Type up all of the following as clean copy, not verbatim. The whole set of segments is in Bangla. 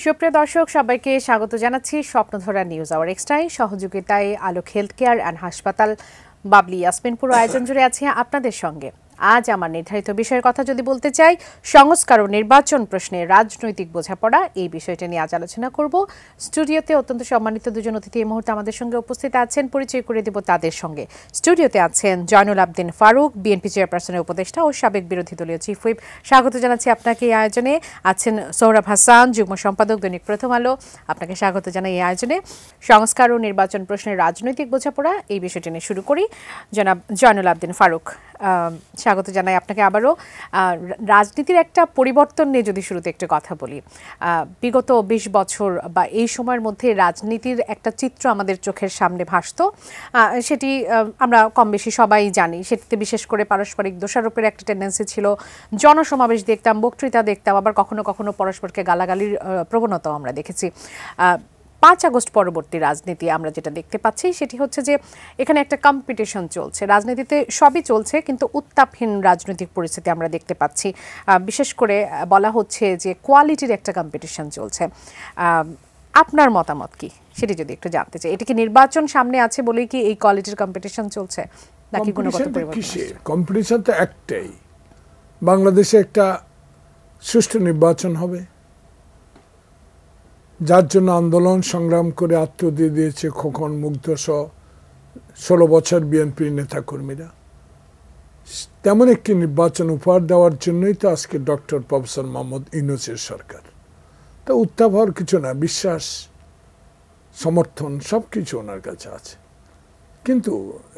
সুপ্রিয় দর্শক সবাইকে স্বাগত জানাচ্ছি স্বপ্নধরা নিউজ আওয়ার এক্সট্রায় সহযোগিতায় আলোক হেলথ কেয়ার অ্যান্ড হাসপাতাল বাবলি ইয়াসমিন পুরো আয়োজন জুড়ে আছে আপনাদের সঙ্গে। আজ আমার নির্ধারিত বিষয়ের কথা যদি বলতে চাই, সংস্কার ও নির্বাচন প্রশ্নে রাজনৈতিক বোঝাপড়া, এই বিষয়টা নিয়ে আজ আলোচনা করব। স্টুডিওতে অত্যন্ত সম্মানিত দুজন অতিথি এই মুহূর্তে আমাদের সঙ্গে উপস্থিত আছেন, পরিচয় করে দেব তাদের সঙ্গে। স্টুডিওতে আছেন জয়নুল আবদিন ফারুক, বিএনপি চেয়ারপারসনের উপদেষ্টা ও সাবেক বিরোধী দলীয় চিফ হুইপ। স্বাগত জানাচ্ছি আপনাকে এই আয়োজনে। আছেন সোহরাব হাসান, যুগ্ম সম্পাদক দৈনিক প্রথম আলো, আপনাকে স্বাগত জানাই এই আয়োজনে। সংস্কার ও নির্বাচন প্রশ্নের রাজনৈতিক বোঝাপড়া, এই বিষয়টি নিয়ে শুরু করি। জনাব জয়নুল আবদিন ফারুক, স্বাগত জানাই আপনাকে আবারও। রাজনীতির একটা পরিবর্তন নিয়ে যদি শুরুতে একটু কথা বলি, বিগত ২০ বছর বা এই সময়ের মধ্যে রাজনীতির একটা চিত্র আমাদের চোখের সামনে ভাসত, সেটি আমরা কম বেশি সবাই জানি। সেটিতে বিশেষ করে পারস্পরিক দোষারোপের একটা টেন্ডেন্সি ছিল, জনসমাবেশ দেখতাম, বক্তৃতা দেখতাম, আবার কখনো কখনো পরস্পরকে গালাগালির প্রবণতাও আমরা দেখেছি। ৫ আগস্ট পরবর্তী রাজনীতি আমরা যেটা দেখতে পাচ্ছি সেটি হচ্ছে যে এখানে একটা কম্পিটিশন চলছে, রাজনীতিতে সবই চলছে, কিন্তু উত্তাপহীন রাজনৈতিক পরিস্থিতি আমরা দেখতে পাচ্ছি। বিশেষ করে বলা হচ্ছে যে কোয়ালিটির একটা কম্পিটিশন চলছে। আপনার মতামত কি সেটি যদি একটু জানতে চাই। এটা কি নির্বাচন সামনে আছে বলেই কি এই কোয়ালিটির কম্পিটিশন চলছে, নাকি গুণগত পরিবর্তন? কম্পিটিশন তো একটাই, বাংলাদেশে একটা সুষ্ঠু নির্বাচন হবে, যার জন্য আন্দোলন সংগ্রাম করে আত্মহত্যা দিয়েছে খোকন, মুগ্ধ সহ ১৬ বছর বিএনপির নেতাকর্মীরা। তেমন একটি নির্বাচন উপহার দেওয়ার জন্যই তো আজকে ডক্টর প্রফেসর মোহাম্মদ ইউনূসের সরকার। তো উত্তাপ হওয়ার কিছু না, বিশ্বাস, সমর্থন সব কিছু ওনার কাছে আছে। কিন্তু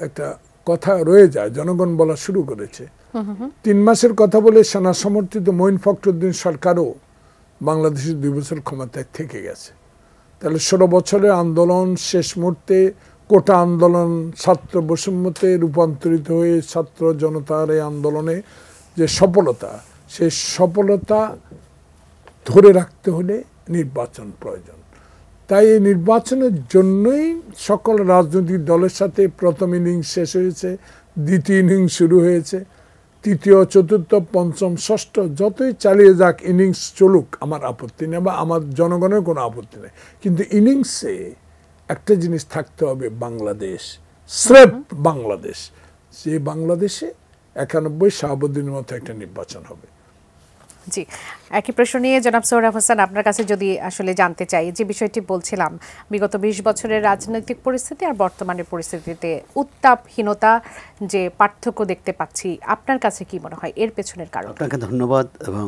একটা কথা রয়ে যায়, জনগণ বলা শুরু করেছে। ৩ মাসের কথা বলে সেনা সমর্থিত মঈন ফখরুদ্দিন সরকারও বাংলাদেশের ২ বছর ক্ষমতায় থেকে গেছে। তাহলে ১৬ বছরের আন্দোলন শেষ মুহূর্তে কোটা আন্দোলন ছাত্র বৈষম্যতে রূপান্তরিত হয়ে ছাত্র জনতার এই আন্দোলনে যে সফলতা, সেই সফলতা ধরে রাখতে হলে নির্বাচন প্রয়োজন। তাই এই নির্বাচনের জন্যই সকল রাজনৈতিক দলের সাথে প্রথম ইনিংস শেষ হয়েছে, দ্বিতীয় ইনিংস শুরু হয়েছে, তৃতীয়, চতুর্থ, পঞ্চম, ষষ্ঠ যতই চালিয়ে যাক, ইনিংস চলুক, আমার আপত্তি নেই বা আমার জনগণের কোনো আপত্তি নেই। কিন্তু ইনিংসে একটা জিনিস থাকতে হবে, বাংলাদেশ, স্রেফ বাংলাদেশ। যে বাংলাদেশে ৯১ শাহাবুদ্দিনের মতো একটা নির্বাচন হবে। জি, একই প্রশ্ন নিয়ে জনাব সোহরাব হাসান আপনার কাছে যদি আসলে জানতে চাই, যে বিষয়টি বলছিলাম, বিগত ২০ বছরের রাজনৈতিক পরিস্থিতি আর বর্তমানের পরিস্থিতিতে উত্তাপহীনতা যে পার্থক্য দেখতে পাচ্ছি, আপনার কাছে কি মনে হয় এর পেছনের কারণ? আপনাকে ধন্যবাদ এবং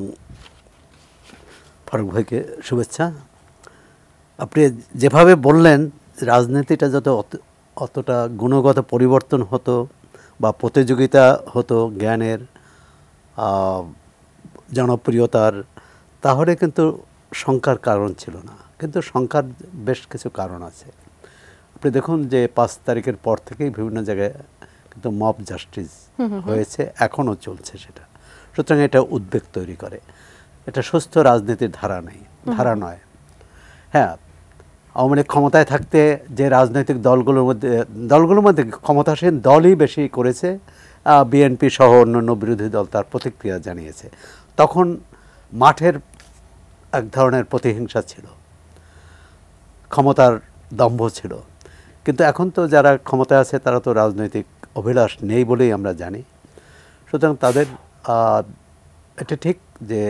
ফারুক ভাইকে শুভেচ্ছা। আপনি যেভাবে বললেন রাজনীতিটা যত অতটা গুণগত পরিবর্তন হতো বা প্রতিযোগিতা হতো জ্ঞানের, জনপ্রিয়তার, তাহলে কিন্তু শঙ্কার কারণ ছিল না। কিন্তু শঙ্কার বেশ কিছু কারণ আছে। আপনি দেখুন যে ৫ তারিখের পর থেকেই বিভিন্ন জায়গায় কিন্তু মব জাস্টিস হয়েছে, এখনও চলছে সেটা। সুতরাং এটা উদ্বেগ তৈরি করে। এটা সুস্থ রাজনীতির ধারা নয়। হ্যাঁ, আওয়ামী লীগ ক্ষমতায় থাকতে যে রাজনৈতিক দলগুলোর মধ্যে ক্ষমতাসীন দলই বেশি করেছে, বিএনপি সহ অন্যান্য বিরোধী দল তার প্রতিক্রিয়া জানিয়েছে। তখন মাঠের এক ধরনের প্রতিহিংসা ছিল, ক্ষমতার দম্ভ ছিল। কিন্তু এখন তো যারা ক্ষমতায় আছে তারা তো রাজনৈতিক অভিলাষ নেই বলেই আমরা জানি। সুতরাং তাদের এটা ঠিক যে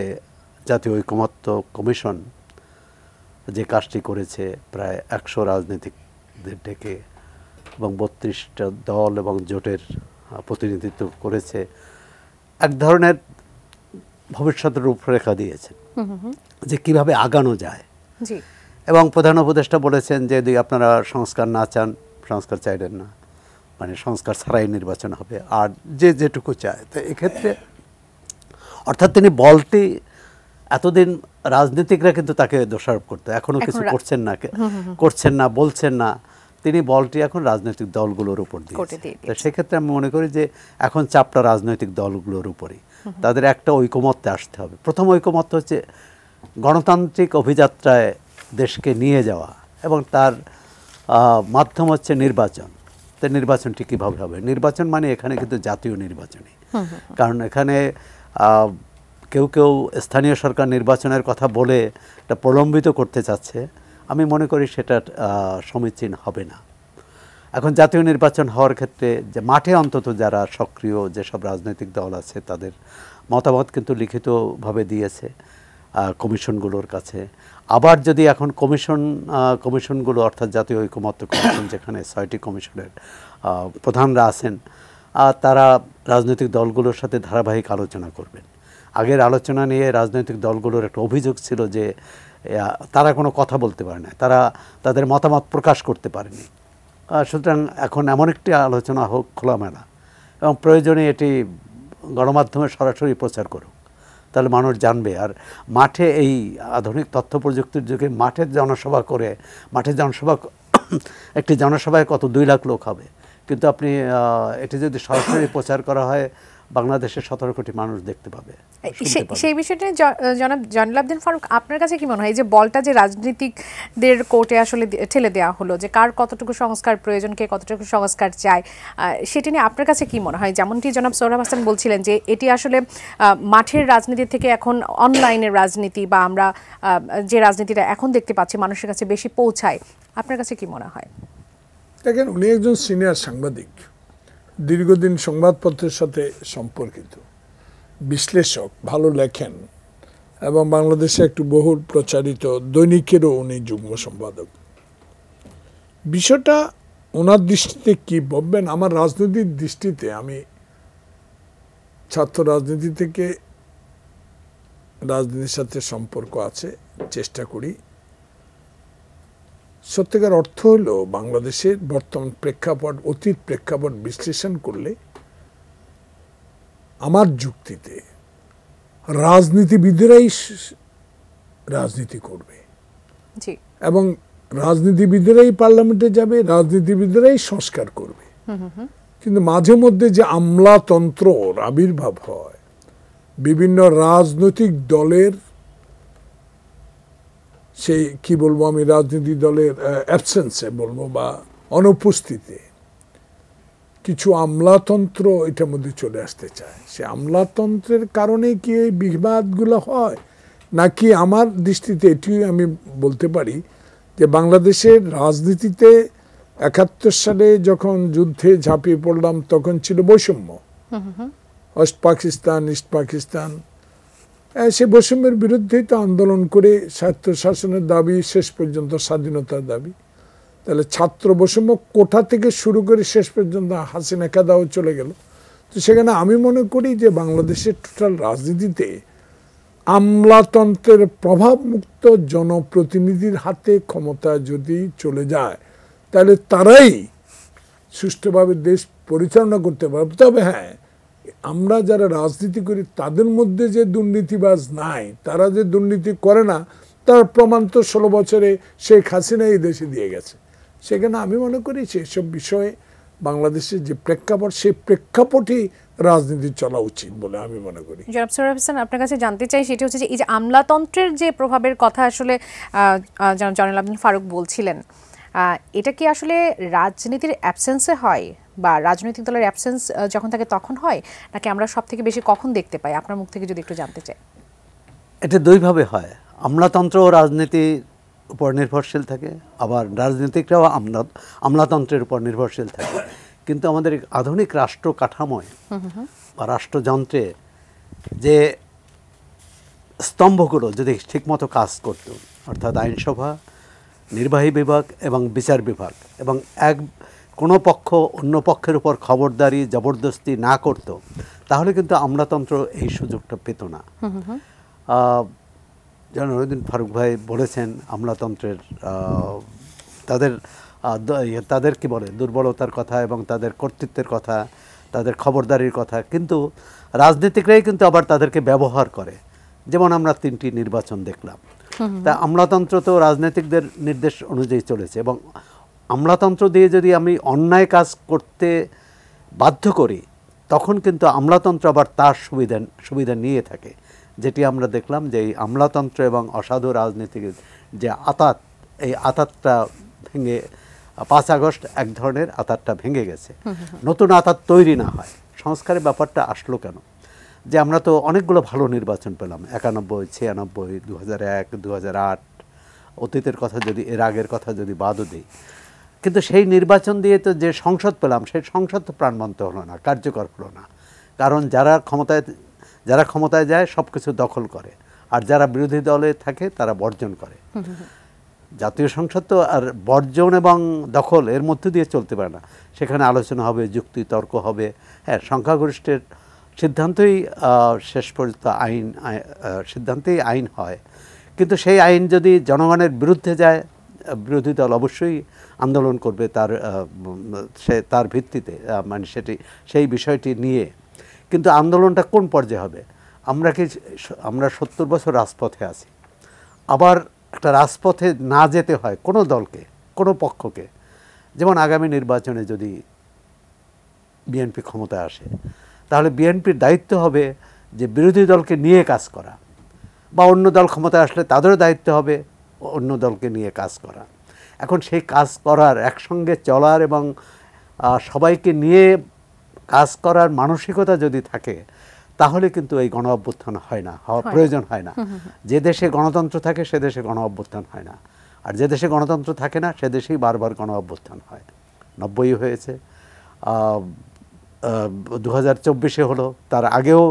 জাতীয় ঐকমত্য কমিশন যে কাজটি করেছে, প্রায় ১০০ রাজনীতিকদের ডেকে এবং ৩২টা দল এবং জোটের প্রতিনিধিত্ব করেছে, এক ধরনের ভবিষ্যতের রূপরেখা দিয়েছে যে কিভাবে আগানো যায়। এবং প্রধান উপদেষ্টা বলেছেন যে যদি আপনারা সংস্কার না চান, সংস্কার চাইলেন না, মানে সংস্কার ছাড়াই নির্বাচন হবে, আর যে যেটুকু চায়। তো এক্ষেত্রে অর্থাৎ তিনি বলতে, এতদিন রাজনীতিকরা কিন্তু তাকে দোষারোপ করতো, এখনও কিছু করছেন না, বলছেন না। তিনি বলটি এখন রাজনৈতিক দলগুলোর উপর দিয়েছে। তো সেক্ষেত্রে আমি মনে করি যে এখন চাপটা রাজনৈতিক দলগুলোর উপরই। তাদের একটা ঐকমত্যে আসতে হবে। প্রথম ঐকমত্য হচ্ছে গণতান্ত্রিক অভিযাত্রায় দেশকে নিয়ে যাওয়া, এবং তার মাধ্যম হচ্ছে নির্বাচন। তো নির্বাচনটি কীভাবে হবে? নির্বাচন মানে এখানে কিন্তু জাতীয় নির্বাচনই, কারণ এখানে কেউ কেউ স্থানীয় সরকার নির্বাচনের কথা বলে এটা প্রলম্বিত করতে চাচ্ছে, আমি মনে করি সেটা সমীচীন হবে না। এখন জাতীয় নির্বাচন হওয়ার ক্ষেত্রে যে মাঠে অন্তত যারা সক্রিয় যেসব রাজনৈতিক দল আছে তাদের মতামত কিন্তু লিখিতভাবে দিয়েছে কমিশনগুলোর কাছে। আবার যদি এখন কমিশনগুলো অর্থাৎ জাতীয় ঐকমত্য কমিশন, যেখানে 6টি কমিশনের প্রধানরা আছেন, তারা রাজনৈতিক দলগুলোর সাথে ধারাবাহিক আলোচনা করবেন। আগের আলোচনা নিয়ে রাজনৈতিক দলগুলোর একটা অভিযোগ ছিল যে তারা কোনো কথা বলতে পারে না, তারা তাদের মতামত প্রকাশ করতে পারেনি। সুতরাং এখন এমন একটি আলোচনা হোক খোলামেলা, এবং প্রয়োজনে এটি গণমাধ্যমে সরাসরি প্রচার করুক, তাহলে মানুষ জানবে। আর মাঠে এই আধুনিক তথ্য প্রযুক্তির যুগে মাঠের জনসভা করে, একটি জনসভায় কত 2 লাখ লোক হবে, কিন্তু আপনি এটি যদি সরাসরি প্রচার করা হয় বাংলাদেশের 17 কোটি মানুষ দেখতে পাবে। সেই বিষয়টা জনাব জয়নুল আবদিন ফারুক, আপনার কাছে কি মনে হয় যে বলটা যে রাজনীতিকদের কোর্টে আসলে ঠেলে দেওয়া হলো, যে কার কতটুকু সংস্কার প্রয়োজন, কে কতটুকু সংস্কার চায়, সেটি নিয়ে আপনার কাছে কি মনে হয়? যেমনটি জনাব সোহরাব হাসান বলছিলেন যে এটি আসলে মাঠের রাজনীতি থেকে এখন অনলাইনের রাজনীতি, বা আমরা যে রাজনীতিটা এখন দেখতে পাচ্ছি মানুষের কাছে বেশি পৌঁছায়, আপনার কাছে কি মনে হয়? দেখেন, উনি একজন সিনিয়র সাংবাদিক, দীর্ঘদিন সংবাদপত্রের সাথে সম্পর্কিত, বিশ্লেষক, ভালো লেখেন, এবং বাংলাদেশে একটু বহুল প্রচারিত দৈনিকেরও উনি যুগ্ম সম্পাদক। বিষয়টা ওনার দৃষ্টিতে কি ভাববেন, আমার রাজনৈতিক দৃষ্টিতে, আমি ছাত্র রাজনীতি থেকে রাজনীতির সাথে সম্পর্ক আছে, চেষ্টা করি। সত্যিকার অর্থ হলো বাংলাদেশের বর্তমান প্রেক্ষাপট, অতীত প্রেক্ষাপট বিশ্লেষণ করলে আমার যুক্তিতে রাজনীতিবিদেরাই রাজনীতি করবে, এবং রাজনীতিবিদেরাই পার্লামেন্টে যাবে, রাজনীতিবিদেরাই সংস্কার করবে। কিন্তু মাঝে মধ্যে যে আমলাতন্ত্রর আবির্ভাব হয়, বিভিন্ন রাজনৈতিক দলের, সেই কি বলবো আমি, রাজনৈতিক দলের অ্যাবসেন্সে বলবো বা অনুপস্থিতিতে কিছু আমলাতন্ত্র এটার মধ্যে চলে আসতে চায়। সে আমলাতন্ত্রের কারণে কি এই বিবাদগুলো হয়, নাকি আমার দৃষ্টিতে এটি আমি বলতে পারি যে বাংলাদেশের রাজনীতিতে 71 সালে যখন যুদ্ধে ঝাঁপিয়ে পড়লাম তখন ছিল বৈষম্য, ওয়েস্ট পাকিস্তান, ইস্ট পাকিস্তান, সে বৈষম্যের বিরুদ্ধেই তো আন্দোলন করে স্বায়ত্ত শাসনের দাবি, শেষ পর্যন্ত স্বাধীনতার দাবি। তাহলে ছাত্র বৈষম্য কোঠা থেকে শুরু করে শেষ পর্যন্ত হাসিনা কাদাও চলে গেল। তো সেখানে আমি মনে করি যে বাংলাদেশের টোটাল রাজনীতিতে আমলাতন্ত্রের প্রভাবমুক্ত জনপ্রতিনিধির হাতে ক্ষমতা যদি চলে যায়, তাহলে তারাই সুষ্ঠুভাবে দেশ পরিচালনা করতে পারবে। তবে হ্যাঁ, আমরা যারা রাজনীতি করি তাদের মধ্যে যে দুর্নীতিবাজ নাই, তারা যে দুর্নীতি করে না, তার প্রমাণ তো 16 বছরে শেখ হাসিনা এই দেশে দিয়ে গেছে। সেখানে আমি মনে করি সেসব বিষয়ে বাংলাদেশের যে প্রেক্ষাপট, সেই প্রেক্ষাপটই রাজনীতি চলা উচিত বলে আমি মনে করি। জনাব সোহরাব হোসেন, আপনার কাছে জানতে চাই সেটি হচ্ছে যে এই যে আমলাতন্ত্রের যে প্রভাবের কথা আসলে জয়নুল আবদিন ফারুক বলছিলেন, এটা কি আসলে রাজনীতির অ্যাবসেন্সে হয়, বা রাজনৈতিক দলের অ্যাবসেন্স যখন থাকে তখন হয়, নাকি আমরা সব থেকে বেশি কখন দেখতে পাই? আপনার মুখ থেকে যদি একটু জানতে চাই। এটা দুইভাবে হয়, আমলাতন্ত্র ও রাজনীতির উপর নির্ভরশীল থাকে, আবার রাজনীতিকরাও আমলাতন্ত্রের উপর নির্ভরশীল থাকে। কিন্তু আমাদের আধুনিক রাষ্ট্র কাঠামোয় বা রাষ্ট্রযন্ত্রে যে স্তম্ভগুলো যদি ঠিকমতো কাজ করত, অর্থাৎ আইনসভা, নির্বাহী বিভাগ এবং বিচার বিভাগ, এবং কোনো পক্ষ অন্য পক্ষের উপর খবরদারি জবরদস্তি না করত, তাহলে কিন্তু আমলাতন্ত্র এই সুযোগটা পেত না। জয়নুল আবদিন ফারুক ভাই বলেছেন আমলাতন্ত্রের তাদের কি বলে দুর্বলতার কথা এবং তাদের কর্তৃত্বের কথা, তাদের খবরদারির কথা, কিন্তু রাজনীতিকরাই কিন্তু আবার তাদেরকে ব্যবহার করে। যেমন আমরা 3টি নির্বাচন দেখলাম, তা আমলাতন্ত্র তো রাজনীতিকদের নির্দেশ অনুযায়ী চলেছে, এবং আমলাতন্ত্র দিয়ে যদি আমি অন্যায় কাজ করতে বাধ্য করি, তখন কিন্তু আমলাতন্ত্র আবার তার সুবিধা নিয়ে থাকে। যেটি আমরা দেখলাম যে এই আমলাতন্ত্র এবং অসাধু রাজনীতির যে আঁতাত, এই আঁতাতটা ভেঙে 5 আগস্ট এক ধরনের আঁতাতটা ভেঙে গেছে, নতুন আঁতাত তৈরি না হয়। সংস্কারের ব্যাপারটা আসলো কেন? যে আমরা তো অনেকগুলো ভালো নির্বাচন পেলাম, 91, 96, 2001, 2008, অতীতের কথা যদি, এর আগের কথা যদি বাদও দিই, কিন্তু সেই নির্বাচন দিয়ে তো যে সংসদ পেলাম, সেই সংসদ তো প্রাণবন্ত হলো না, কার্যকর হলো না। কারণ যারা ক্ষমতায় যায় সব কিছু দখল করে, আর যারা বিরোধী দলে থাকে তারা বর্জন করে। জাতীয় সংসদ তো আর বর্জন এবং দখল এর মধ্যে দিয়ে চলতে পারে না। সেখানে আলোচনা হবে, যুক্তি তর্ক হবে, হ্যাঁ, সংখ্যাগরিষ্ঠের সিদ্ধান্তই শেষ পর্যন্ত সিদ্ধান্তেই আইন হয়। কিন্তু সেই আইন যদি জনগণের বিরুদ্ধে যায়, বিরোধী দল অবশ্যই আন্দোলন করবে তার ভিত্তিতে, মানে সেই বিষয়টি নিয়ে। কিন্তু আন্দোলনটা কোন পর্যায়ে হবে? আমরা 70 বছর রাজপথে আছি, আবার একটা রাজপথে না যেতে হয় কোনো দলকে, কোনো পক্ষকে। যেমন আগামী নির্বাচনে যদি বিএনপি ক্ষমতায় আসে, তাহলে বিএনপির দায়িত্ব হবে যে বিরোধী দলকে নিয়ে কাজ করা, বা অন্য দল ক্ষমতায় আসলে তাদেরও দায়িত্ব হবে অন্য দলকে নিয়ে কাজ করা। এখন সেই কাজ করার, একসঙ্গে চলার এবং সবাইকে নিয়ে কাজ করার মানসিকতা যদি থাকে, তাহলে কিন্তু এই গণ অভ্যুত্থান হয় না, প্রয়োজন হয় না। যে দেশে গণতন্ত্র থাকে সে দেশে গণ অভ্যুত্থান হয় না, আর যে দেশে গণতন্ত্র থাকে না সে দেশেই বারবার গণ অভ্যুত্থান হয়। 90 হয়েছে, 2024 হলো, তার আগেও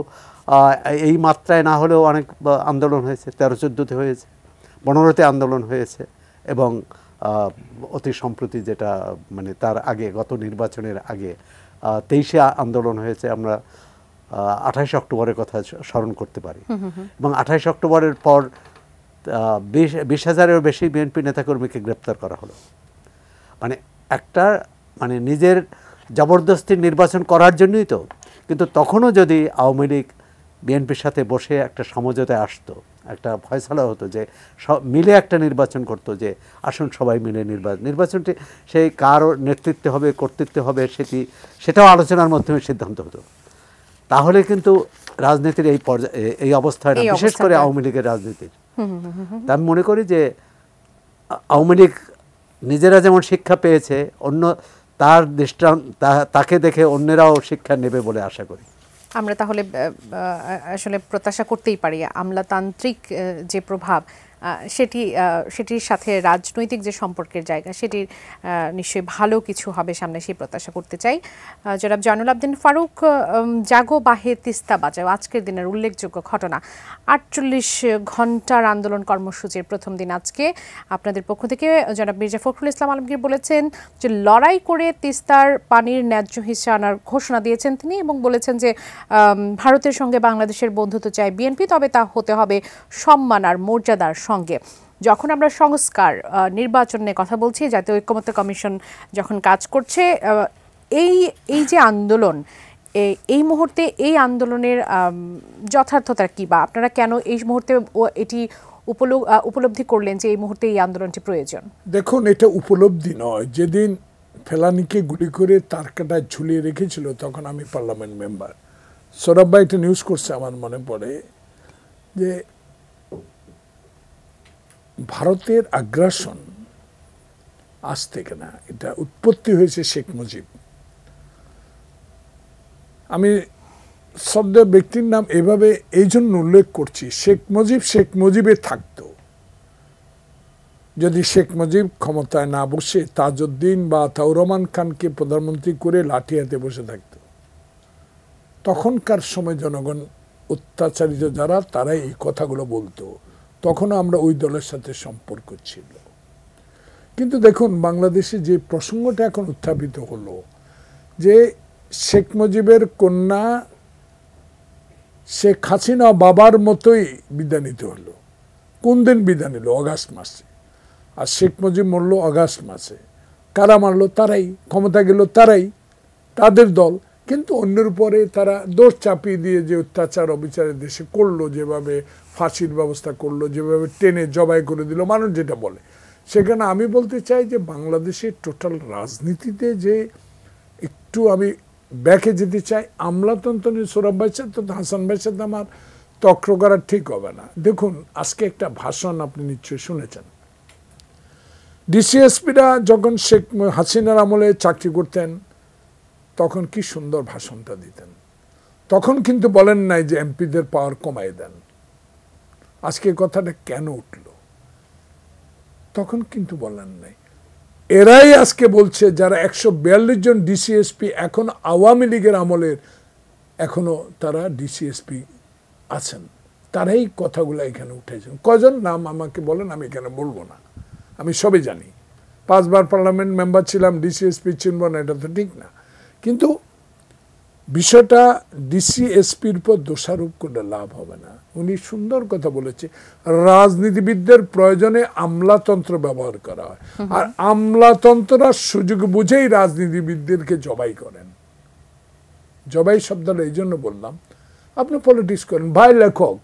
এই মাত্রায় না হলেও অনেক আন্দোলন হয়েছে, 13-14 হয়েছে, 15-তে আন্দোলন হয়েছে, এবং অতি সম্প্রতি যেটা মানে তার আগে, গত নির্বাচনের আগে 23-এ আন্দোলন হয়েছে। আমরা 28 অক্টোবরের কথা স্মরণ করতে পারি, এবং 28 অক্টোবরের পর 20,000-এরও বেশি বিএনপি নেতাকর্মীকে গ্রেপ্তার করা হলো। মানে নিজের জবরদস্তি নির্বাচন করার জন্যই তো। কিন্তু তখনও যদি আওয়ামী লীগ বিএনপির সাথে বসে একটা সমঝোতায় আসতো, একটা ফয়সালা হতো, যে সব মিলে একটা নির্বাচন করতো, যে আসুন সবাই মিলে নির্বাচনটি সেই কার নেতৃত্বে হবে, কর্তৃত্বে হবে, সেটাও আলোচনার মাধ্যমে সিদ্ধান্ত হতো, তাহলে কিন্তু রাজনীতির এই অবস্থায়, বিশেষ করে আওয়ামী লীগের রাজনীতির। তা আমি মনে করি যে আওয়ামী লীগ নিজেরা যেমন শিক্ষা পেয়েছে, তার তাকে দেখে অন্যেরাও শিক্ষা নেবে বলে আশা করি। আমরা তাহলে আসলে প্রত্যাশা করতেই পারি আমলাতান্ত্রিক যে প্রভাব, সেটির সাথে রাজনৈতিক যে সম্পর্কের জায়গা, সেটির নিশ্চয়ই ভালো কিছু হবে সামনে, সেই প্রত্যাশা করতে চাই। জনাব জয়নুল আবদিন ফারুক, জাগো বাহে তিস্তা বাঁচাও আজকের দিনের উল্লেখযোগ্য ঘটনা। 48 ঘন্টার আন্দোলন কর্মসূচির প্রথম দিন আজকে। আপনাদের পক্ষ থেকে জনাব মির্জা ফখরুল ইসলাম আলমগীর বলেছেন যে লড়াই করে তিস্তার পানির ন্যায্য হিস্সা আনার ঘোষণা দিয়েছেন তিনি, এবং বলেছেন যে ভারতের সঙ্গে বাংলাদেশের বন্ধুত্ব চায় বিএনপি, তবে তা হতে হবে সম্মান আর মর্যাদার সঙ্গে। যখন আমরা সংস্কার, নির্বাচনের কথা বলছি, জাতীয় ঐক্যমত্য কমিশন যখন কাজ করছে, এই যে আন্দোলন, এই মুহূর্তে এই আন্দোলনের যথার্থতা কি, বা আপনারা কেন এই মুহূর্তে এটি উপলব্ধি করলেন যে এই মুহূর্তে এই আন্দোলনটি প্রয়োজন? দেখুন, এটা উপলব্ধি নয়। যেদিন ফেলানিকে গুলি করে তার কাটায় ঝুলিয়ে রেখেছিল, তখন আমি পার্লামেন্ট মেম্বার। সৌরভ ভাই একটা নিউজ করছে, আমার মনে পড়ে, যে ভারতের আগ্রাসন আজ থেকে না, এটা উৎপত্তি হয়েছে শেখ মুজিব। আমি শব্দ ব্যক্তির নাম এভাবে এই জন্য উল্লেখ করছি, শেখ মুজিবে থাকতো। যদি শেখ মুজিব ক্ষমতায় না বসে তাজউদ্দিন বা তাউর রহমান খানকে প্রধানমন্ত্রী করে লাঠি হাতে বসে থাকতো, তখনকার সময় জনগণ অত্যাচারিত যারা, তারাই এই কথাগুলো বলতো। তখনও আমরা ওই দলের সাথে সম্পর্ক ছিল। কিন্তু দেখুন, বাংলাদেশে যে প্রসঙ্গটা এখন উত্থাপিত হলো, যে শেখ মুজিবের কন্যা শেখ হাসিনা বাবার মতোই বিদায় নিতে হলো। কোন দিন বিদায় নিল? অগাস্ট মাসে। আর শেখ মুজিব মরল অগাস্ট মাসে। কারা মারলো? তারাই। ক্ষমতা গেল তারাই, তাদের দল। কিন্তু অন্যের উপরে তারা দোষ চাপিয়ে দিয়ে যে অত্যাচার অবিচারের দেশে করলো, যেভাবে ফাঁসির ব্যবস্থা করলো, যেভাবে টেনে জবাই করে দিল, মানুষ যেটা বলে, সেখানে আমি বলতে চাই যে বাংলাদেশের টোটাল রাজনীতিতে যে একটু আমি ব্যাকে যেতে চাই। আমলাতন্ত্র নিয়ে সৌরভ ভাইয়ের সাথে, হাসান ভাইয়ের সাথে আমার তর্ক করা ঠিক হবে না। দেখুন, আজকে একটা ভাষণ আপনি নিশ্চয়ই শুনেছেন। ডিসিএসপিরা যখন শেখ হাসিনার আমলে চাকরি করতেন, তখন কি সুন্দর ভাষণটা দিতেন। তখন কিন্তু বলেন নাই যে এমপিদের পাওয়ার কমাই দেন। আজকে কথাটা কেন উঠল? তখন কিন্তু বলেন নাই। এরাই আজকে বলছে যারা 142 জন ডিসিএসপি এখন আওয়ামী লীগের আমলের এখনো তারা ডিসিএসপি আছেন, তারাই কথাগুলো এখানে উঠেছেন। কজন নাম আমাকে বলেন, আমি এখানে বলবো না, আমি সবই জানি। 5 বার পার্লামেন্ট মেম্বার ছিলাম, ডিসিএসপি চিনব না, এটা তো ঠিক না। কিন্তু বিষয়টা ডিসিএসপির উপর দোষারোপ করলে লাভ হবে না। উনি সুন্দর কথা বলেছে, রাজনীতিবিদদের প্রয়োজনে আমলাতন্ত্র ব্যবহার করা হয়, আর আমলাতন্ত্ররা সুযোগ বুঝেই রাজনীতিবিদদেরকে জবাই করেন। জবাই শব্দটা এই জন্য বললাম, আপনি পলিটিক্স করেন, ভাই লেখক,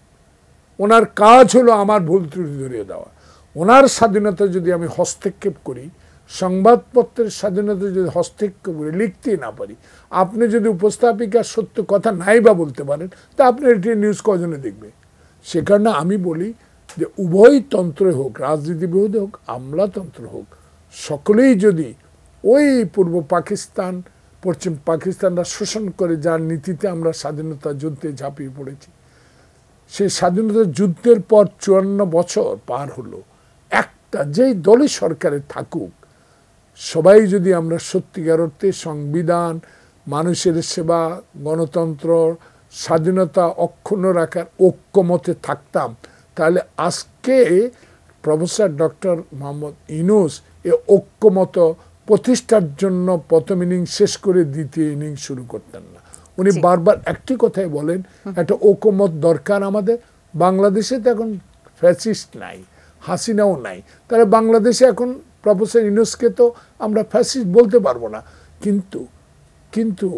ওনার কাজ হলো আমার ভুল ত্রুটি ধরিয়ে দেওয়া। ওনার স্বাধীনতা যদি আমি হস্তক্ষেপ করি, সংবাদপত্রের স্বাধীনতা যদি হস্তক্ষেপ করে লিখতেই না পারি, আপনি যদি উপস্থাপিকার সত্য কথা নাই বা বলতে পারেন, তা আপনি এটি নিউজ কজনে দেখবে? সে কারণে আমি বলি যে উভয় তন্ত্রে হোক, রাজনীতি বিরোধী হোক, আমলাতন্ত্র হোক, সকলেই যদি ওই পূর্ব পাকিস্তান, পশ্চিম পাকিস্তানরা শোষণ করে যার নীতিতে আমরা স্বাধীনতা যুদ্ধে ঝাঁপিয়ে পড়েছি, সেই স্বাধীনতা যুদ্ধের পর 54 বছর পার হলো, একটা যেই দলই সরকারে থাকুক, সবাই যদি আমরা সত্যিকার অর্থে সংবিধান, মানুষের সেবা, গণতন্ত্র, স্বাধীনতা অক্ষুণ্ণ রাখার ঐক্যমতে থাকতাম, তাহলে আজকে প্রফেসর ডক্টর মোহাম্মদ ইউনূস এ ঐক্যমত প্রতিষ্ঠার জন্য প্রথম ইনিংস শেষ করে দ্বিতীয় ইনিংস শুরু করতেন না। উনি বারবার একটি কথাই বলেন, একটা ঐক্যমত দরকার আমাদের। বাংলাদেশে তো এখন ফ্যাসিস্ট নাই, হাসিনাও নাই, তাহলে বাংলাদেশে এখন প্রফেসর ইউনূসকে তো আমরা ফ্যাসিস্ট বলতে পারবো না, কিন্তু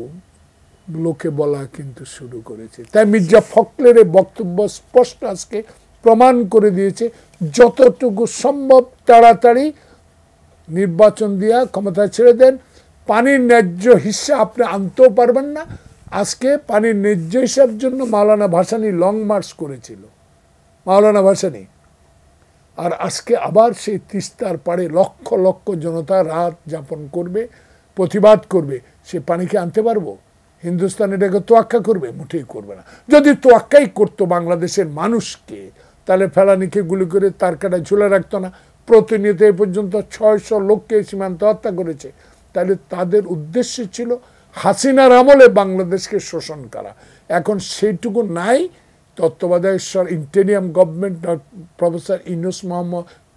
লোকে বলা কিন্তু শুরু করেছে। তাই মির্জা ফখরের বক্তব্য স্পষ্ট আজকে প্রমাণ করে দিয়েছে, যতটুকু সম্ভব তাড়াতাড়ি নির্বাচন দিয়া ক্ষমতা ছেড়ে দেন। পানির ন্যায্য হিস্সা আপনি আনতেও পারবেন না। আজকে পানির ন্যায্য হিসাবের জন্য মাওলানা ভাসানী লং মার্চ করেছিল, মাওলানা ভাসানী। আর আজকে আবার সেই তিস্তার পাড়ে লক্ষ লক্ষ জনতা রাত যাপন করবে, প্রতিবাদ করবে। সে পানিকে আনতে পারবো? হিন্দুস্তান এটাকে তোয়াক্কা করবে? মোটেই করবে না। যদি তোয়াক্কাই করতো বাংলাদেশের মানুষকে, তাহলে ফেলানিকে গুলি করে তার কাটায় ঝুলে রাখতো না। প্রতিনিয়ত এ পর্যন্ত 600 লোককে সীমান্ত হত্যা করেছে। তাহলে তাদের উদ্দেশ্য ছিল হাসিনার আমলে বাংলাদেশকে শোষণ করা। এখন সেইটুকু নাই। তত্ত্বাবধায়ক ইন্টেরিয়াম গভর্নমেন্ট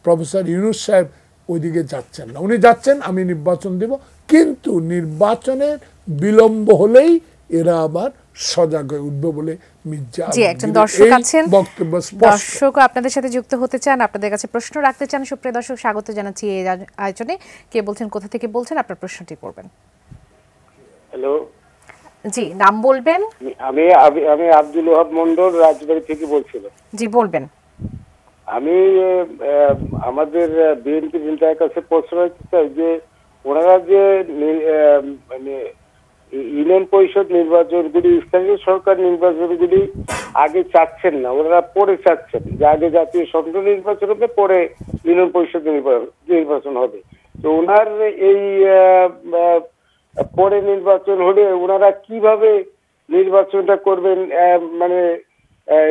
প্রফেসর ইউনূস সাহেব ওইদিকে যাচ্ছেন না। উনি যাচ্ছেন আমি নির্বাচন দেব, কিন্তু নির্বাচনের বিলম্ব হলেই এরা আবার সজাগ হয়ে উঠবে বলে মির্জা একজন দর্শক আছেন, বক্তব্য দর্শক আপনাদের সাথে যুক্ত হতে চান, আপনাদের কাছে প্রশ্ন রাখতে চান। সুপ্রিয় দর্শক, স্বাগত জানাচ্ছি এই আয়োজনে। কে বলছেন, কোথা থেকে বলছেন, আপনার প্রশ্নটি করবেন। হ্যালো, জি, নাম বলবেন। আমি আব্দুল ওহাব মন্ডল, রাজবাড়ী থেকে বলছিলাম। জি, বলবেন। আমি আমাদের বিএনপি নেতার কাছে প্রশ্ন রাখতে চাই যে ওনারা যে মানে ইউনিয়ন পরিষদ নির্বাচনগুলি, স্থানীয় সরকার নির্বাচনগুলি আগে চাচ্ছেন না, ওনারা পরে চাচ্ছেন যে আগে জাতীয় সংসদ নির্বাচন হবে, পরে ইউনিয়ন পরিষদ নির্বাচন হবে। তো ওনার এই পরে নির্বাচন হলে ওনারা কিভাবে নির্বাচনটা করবেন, মানে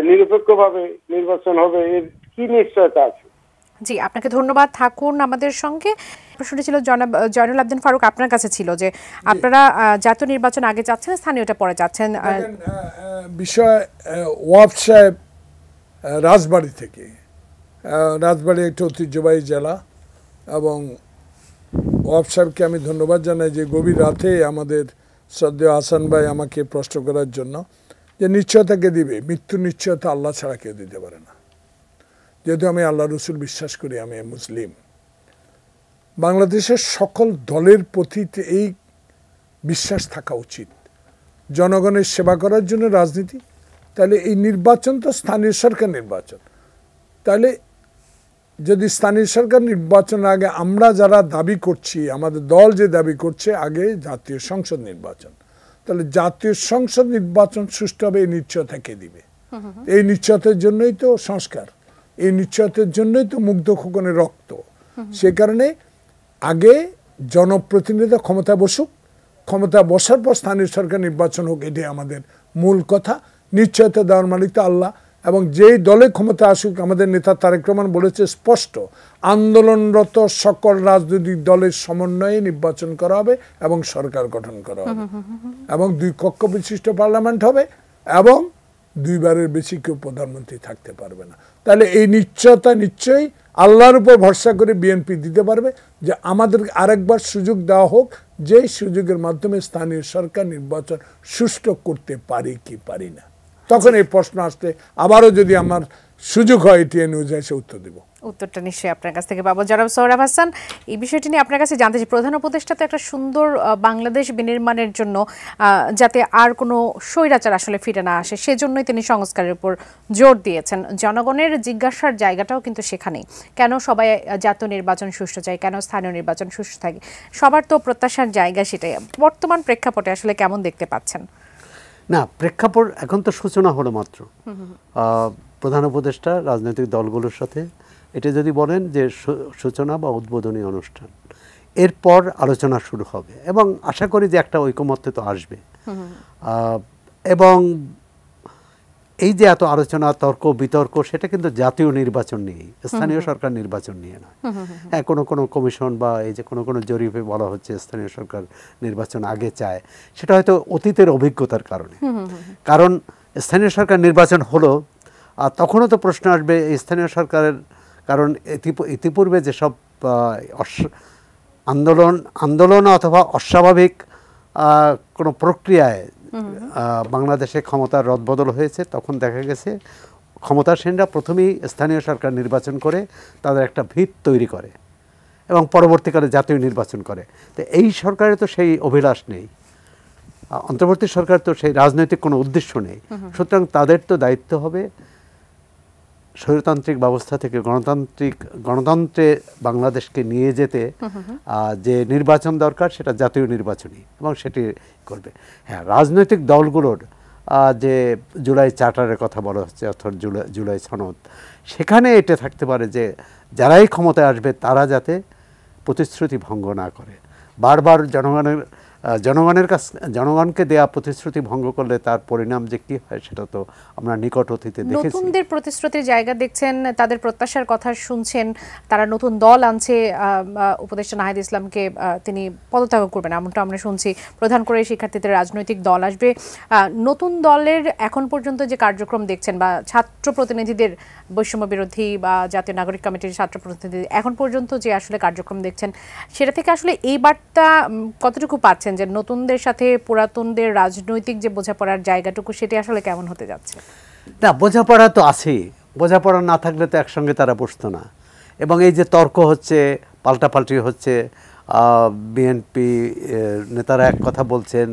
নিরপেক্ষভাবে নির্বাচন হবে, এর কি নিশ্চয়তা আছে? জি, আপনাকে ধন্যবাদ, থাকুন আমাদের সঙ্গে। প্রশ্নটি ছিল জয়নুল আবদিন ফারুক, আপনার কাছে ছিল যে আপনারা জাতীয় নির্বাচন আগে চাচ্ছেন, স্থানীয়টা পরে চাচ্ছেন। বিষয় ওয়াফ সাহেব রাজবাড়ী থেকে, রাজবাড়ী একটা ঐতিহ্যবাহী জেলা, এবং ওয়াফ সাহেবকে আমি ধন্যবাদ জানাই যে গভীর রাতে আমাদের শ্রদ্ধেয় হাসান ভাই আমাকে প্রশ্ন করার জন্য, যে নিশ্চয়তাকে দিবে, মৃত্যু নিশ্চয়তা আল্লাহ ছাড়া কেউ দিতে পারে না। যেহেতু আমি আল্লাহ রসুল বিশ্বাস করি, আমি মুসলিম, বাংলাদেশের সকল দলের প্রতি এই বিশ্বাস থাকা উচিত, জনগণের সেবা করার জন্য রাজনীতি। তাহলে এই নির্বাচন তো স্থানীয় সরকার নির্বাচন, তাহলে যদি স্থানীয় সরকার নির্বাচন আগে আমরা যারা দাবি করছি, আমাদের দল যে দাবি করছে আগে জাতীয় সংসদ নির্বাচন, তাহলে জাতীয় সংসদ নির্বাচন সুষ্ঠুভাবে এই নিশ্চয়তাকে দিবে। এই নিশ্চয়তার জন্যই তো সংস্কার, এই নিশ্চয়তার জন্যই তো মুগ্ধ খোকনের রক্ত। সে কারণে আগে জনপ্রতিনিধিরা ক্ষমতা বসুক, ক্ষমতা বসার পর স্থানীয় সরকার নির্বাচন হোক, এটাই আমাদের মূল কথা। নিশ্চয়তা দেওয়ার মালিক তো আল্লাহ, এবং যেই দলে ক্ষমতা আসুক, আমাদের নেতা তারেক রহমান বলেছে স্পষ্ট, আন্দোলনরত সকল রাজনৈতিক দলের সমন্বয়ে নির্বাচন করা হবে এবং সরকার গঠন করা হবে, এবং 2 কক্ষ বিশিষ্ট পার্লামেন্ট হবে, এবং 2 বারের বেশি কেউ প্রধানমন্ত্রী থাকতে পারবে না। তাহলে এই নিশ্চয়তা নিশ্চয়ই আল্লাহর উপর ভরসা করে বিএনপি দিতে পারবে যে আমাদের আরেকবার সুযোগ দেওয়া হোক, যেই সুযোগের মাধ্যমে স্থানীয় সরকার নির্বাচন সুষ্ঠু করতে পারি কি পারি না। তখন এই প্রশ্ন আসলে আবারও যদি আমার সুযোগ হয় টিএন নিউজে এসে উত্তর দেব। উত্তরটা নিশ্চয়ই আপনার কাছ থেকে পাবো। জনাব সোহরাব হাসান, এই বিষয়টি নিয়ে আপনার কাছে জানতে চাই, প্রধান উপদেষ্টা তো একটা সুন্দর বাংলাদেশ বিনির্মাণের জন্য যাতে আর কোনো স্বৈরাচার আসলে ফিরে না আসে, সেজন্যই তিনি সংস্কারের উপর জোর দিয়েছেন। জনগণের জিজ্ঞাসার জায়গাটাও কিন্তু সেখানেই, কেন সবাই জাতীয় নির্বাচন সুষ্ঠু চায়, কেন স্থানীয় নির্বাচন সুষ্ঠু থাকে, সবার তো প্রত্যাশার জায়গা সেটাই। বর্তমান প্রেক্ষাপটে আসলে কেমন দেখতে পাচ্ছেন? না, প্রেক্ষাপট এখন তো সূচনা হলো মাত্র। প্রধান উপদেষ্টা রাজনৈতিক দলগুলোর সাথে এটা যদি বলেন যে সূচনা বা উদ্বোধনী অনুষ্ঠান, এরপর আলোচনা শুরু হবে এবং আশা করি যে একটা ঐকমত্যে তো আসবে। এবং এই যে এত আলোচনা, তর্ক বিতর্ক, সেটা কিন্তু জাতীয় নির্বাচন নিয়েই, স্থানীয় সরকার নির্বাচন নিয়ে নয়। হ্যাঁ, কোনো কমিশন বা এই যে কোনো জরিপে বলা হচ্ছে স্থানীয় সরকার নির্বাচন আগে চায়, সেটা হয়তো অতীতের অভিজ্ঞতার কারণে। কারণ স্থানীয় সরকার নির্বাচন হলো, আর তখনও তো প্রশ্ন আসবে স্থানীয় সরকারের, কারণ ইতিপূর্বে যেসব আন্দোলন অথবা অস্বাভাবিক কোনো প্রক্রিয়ায় বাংলাদেশে ক্ষমতার রদবদল হয়েছে, তখন দেখা গেছে ক্ষমতাসীনরা প্রথমেই স্থানীয় সরকার নির্বাচন করে তাদের একটা ভিত তৈরি করে এবং পরবর্তীকালে জাতীয় নির্বাচন করে। তো এই সরকারের তো সেই অভিলাষ নেই, অন্তর্বর্তী সরকার তো সেই রাজনৈতিক কোনো উদ্দেশ্য নেই। সুতরাং তাদের তো দায়িত্ব হবে স্বৈরতান্ত্রিক ব্যবস্থা থেকে গণতন্ত্রে বাংলাদেশকে নিয়ে যেতে যে নির্বাচন দরকার সেটা জাতীয় নির্বাচনই, এবং সেটি করবে। হ্যাঁ, রাজনৈতিক দলগুলোর যে জুলাই চার্টারের কথা বলা হচ্ছে, অর্থাৎ জুলাই সনদ, সেখানে এটা থাকতে পারে যে যারাই ক্ষমতায় আসবে তারা যাতে প্রতিশ্রুতি ভঙ্গ না করে। বারবার জনগণকে দেয়া প্রতিশ্রুতি ভঙ্গ করলে তার পরিণাম যে কি হয় সেটা তো আমরা নিকট অতীতে দেখেছি। নতুনদের প্রতিশ্রুতির জায়গা দেখছেন, তাদের প্রত্যাশার কথা শুনছেন, তারা নতুন দল আনছে, উপদেষ্টা নাহিদ ইসলামকে তিনি পদত্যাগ করবেন এমনটা আমরা শুনছি, প্রধান করে শিক্ষার্থীদের রাজনৈতিক দল আসবে। নতুন দলের এখন পর্যন্ত যে কার্যক্রম দেখছেন, বা ছাত্র প্রতিনিধিদের বৈষম্য বিরোধী বা জাতীয় নাগরিক কমিটির ছাত্র প্রতিনিধি এখন পর্যন্ত যে আসলে কার্যক্রম দেখছেন, সেটা থেকে আসলে এই বার্তা কতটুকু পাচ্ছেন যে নতুনদের সাথে পুরাতনদের রাজনৈতিক যে বোঝাপড়ার জায়গাটুকু সেটি আসলে কেমন হতে যাচ্ছে? না, বোঝাপড়া তো আছেই, বোঝাপড়া না থাকলে তো একসঙ্গে তারা বসতো না। এবং এই যে তর্ক হচ্ছে, পাল্টাপাল্টি হচ্ছে, বিএনপি নেতারা এক কথা বলছেন,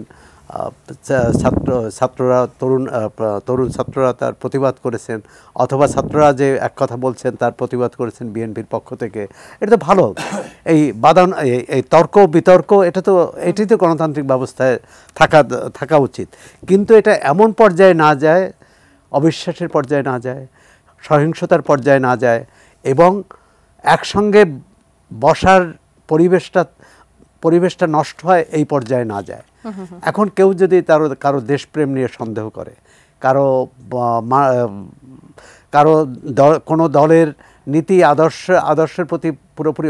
তরুণ ছাত্ররা তার প্রতিবাদ করেছেন, অথবা ছাত্ররা যে এক কথা বলছেন তার প্রতিবাদ করেছেন বিএনপির পক্ষ থেকে। এটা তো ভালো, এই তর্ক বিতর্ক এটি তো গণতান্ত্রিক ব্যবস্থায় থাকা উচিত। কিন্তু এটা এমন পর্যায়ে না যায়, অবিশ্বাসের পর্যায়ে না যায়, সহিংসতার পর্যায়ে না যায়, এবং একসঙ্গে বসার পরিবেশটা নষ্ট হয় এই পর্যায়ে না যায়। এখন কেউ যদি কারো দেশপ্রেম নিয়ে সন্দেহ করে, কোনো দলের নীতি আদর্শের প্রতি পুরোপুরি